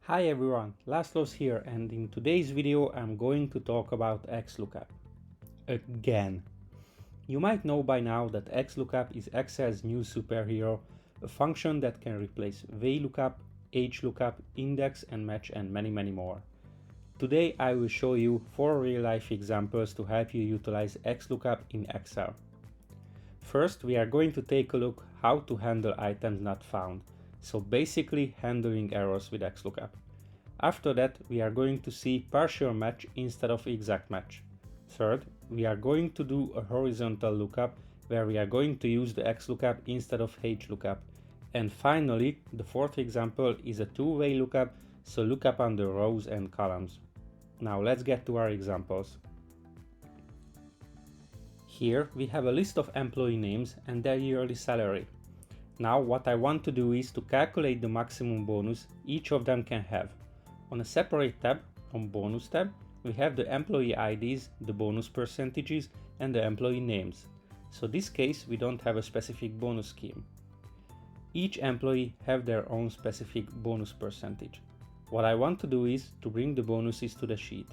Hi everyone, Laszlo's here, and in today's video I'm going to talk about XLOOKUP. Again. You might know by now that XLOOKUP is Excel's new superhero, a function that can replace VLOOKUP, HLOOKUP, index and match and many more. Today I will show you 4 real-life examples to help you utilize XLOOKUP in Excel. First, we are going to take a look how to handle items not found. So basically handling errors with XLOOKUP. After that, we are going to see partial match instead of exact match. Third, we are going to do a horizontal lookup where we are going to use the XLOOKUP instead of HLOOKUP. And finally, the fourth example is a two-way lookup, so lookup under rows and columns. Now let's get to our examples. Here we have a list of employee names and their yearly salary. Now what I want to do is to calculate the maximum bonus each of them can have. On a separate tab, on bonus tab, we have the employee IDs, the bonus percentages and the employee names. So this case we don't have a specific bonus scheme. Each employee have their own specific bonus percentage. What I want to do is to bring the bonuses to the sheet.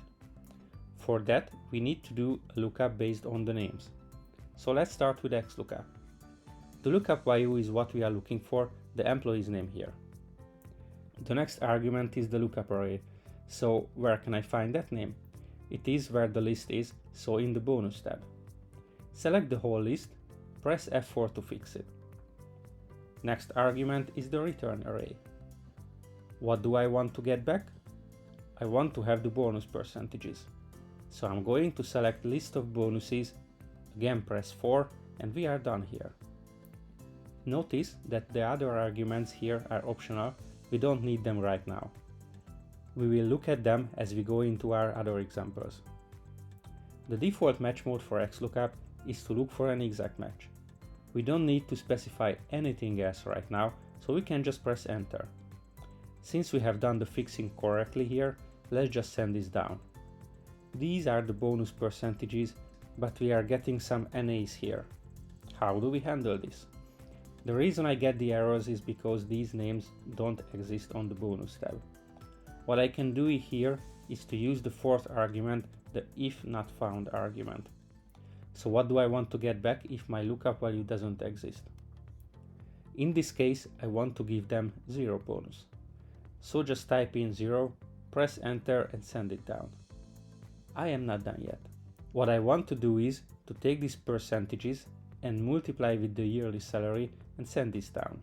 For that we need to do a lookup based on the names. So let's start with XLOOKUP. The lookup value is what we are looking for, the employee's name here. The next argument is the lookup array. So where can I find that name? It is where the list is, so in the bonus tab. Select the whole list, press F4 to fix it. Next argument is the return array. What do I want to get back? I want to have the bonus percentages. So I'm going to select list of bonuses, again press 4 and we are done here. Notice that the other arguments here are optional, we don't need them right now. We will look at them as we go into our other examples. The default match mode for XLOOKUP is to look for an exact match. We don't need to specify anything else right now, so we can just press enter. Since we have done the fixing correctly here, let's just send this down. These are the bonus percentages, but we are getting some NAs here. How do we handle this? The reason I get the errors is because these names don't exist on the bonus tab. What I can do here is to use the fourth argument, the if not found argument. So what do I want to get back if my lookup value doesn't exist? In this case, I want to give them 0 bonus. So just type in 0, press enter and send it down. I am not done yet. What I want to do is to take these percentages and multiply with the yearly salary and send this down.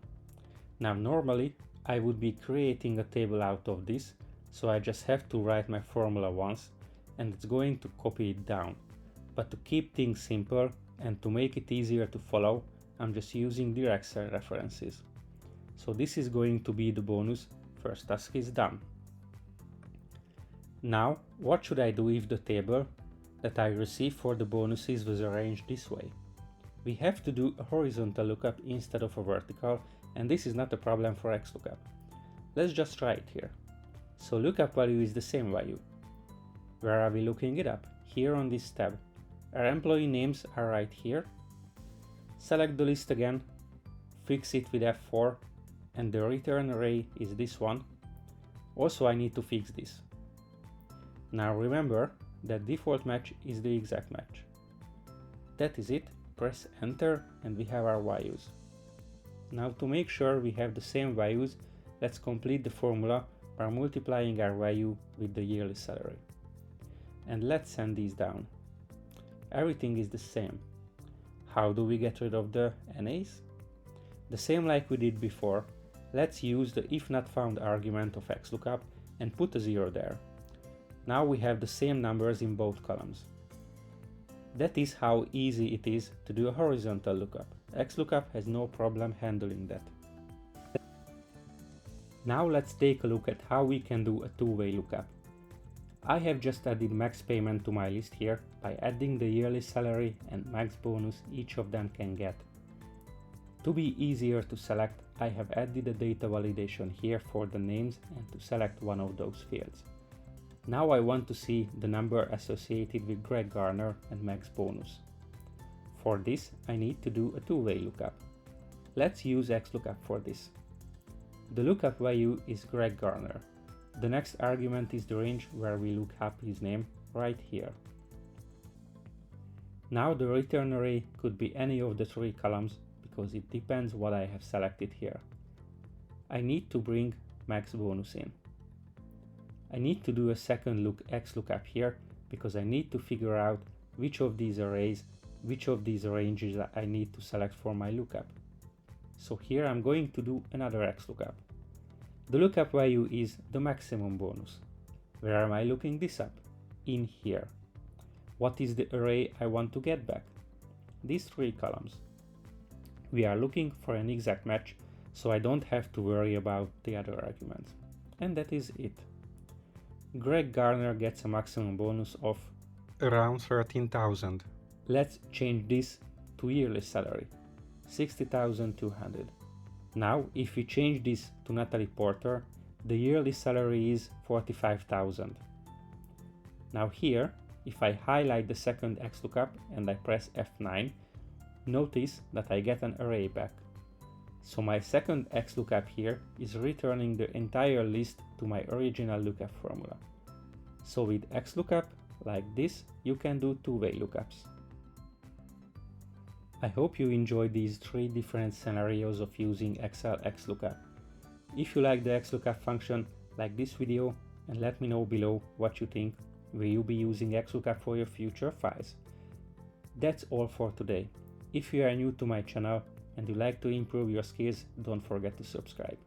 Now normally I would be creating a table out of this, so I just have to write my formula once and it's going to copy it down. But to keep things simple and to make it easier to follow, I'm just using direct cell references. So this is going to be the bonus, first task is done. Now what should I do if the table that I receive for the bonuses was arranged this way? We have to do a horizontal lookup instead of a vertical, and this is not a problem for XLOOKUP. Let's just try it here. So lookup value is the same value. Where are we looking it up? Here on this tab. Our employee names are right here. Select the list again, fix it with F4, and the return array is this one. Also I need to fix this. Now remember that default match is the exact match. That is it. Press enter and we have our values. Now to make sure we have the same values, let's complete the formula by multiplying our value with the yearly salary. And let's send these down. Everything is the same. How do we get rid of the NAs? The same like we did before. Let's use the if not found argument of XLOOKUP and put a 0 there. Now we have the same numbers in both columns. That is how easy it is to do a horizontal lookup. XLOOKUP has no problem handling that. Now let's take a look at how we can do a two-way lookup. I have just added max payment to my list here by adding the yearly salary and max bonus each of them can get. To be easier to select, I have added a data validation here for the names and to select one of those fields. Now I want to see the number associated with Greg Garner and max bonus. For this, I need to do a two-way lookup. Let's use XLOOKUP for this. The lookup value is Greg Garner. The next argument is the range where we look up his name, right here. Now the return array could be any of the 3 columns because it depends what I have selected here. I need to bring max bonus in. I need to do a second XLOOKUP here because I need to figure out which of these arrays, which of these ranges I need to select for my lookup. So here I'm going to do another XLOOKUP. The lookup value is the maximum bonus. Where am I looking this up? In here. What is the array I want to get back? These 3 columns. We are looking for an exact match, so I don't have to worry about the other arguments. And that is it. Greg Garner gets a maximum bonus of around 13,000. Let's change this to yearly salary, 60,200. Now, if we change this to Natalie Porter, the yearly salary is 45,000. Now here, if I highlight the second XLOOKUP and I press F9, notice that I get an array back. So my second XLOOKUP here is returning the entire list to my original lookup formula. So with XLOOKUP, like this, you can do two-way lookups. I hope you enjoyed these 3 different scenarios of using Excel XLOOKUP. If you like the XLOOKUP function, like this video and let me know below what you think. Will you be using XLOOKUP for your future files? That's all for today. If you are new to my channel and you like to improve your skills, don't forget to subscribe.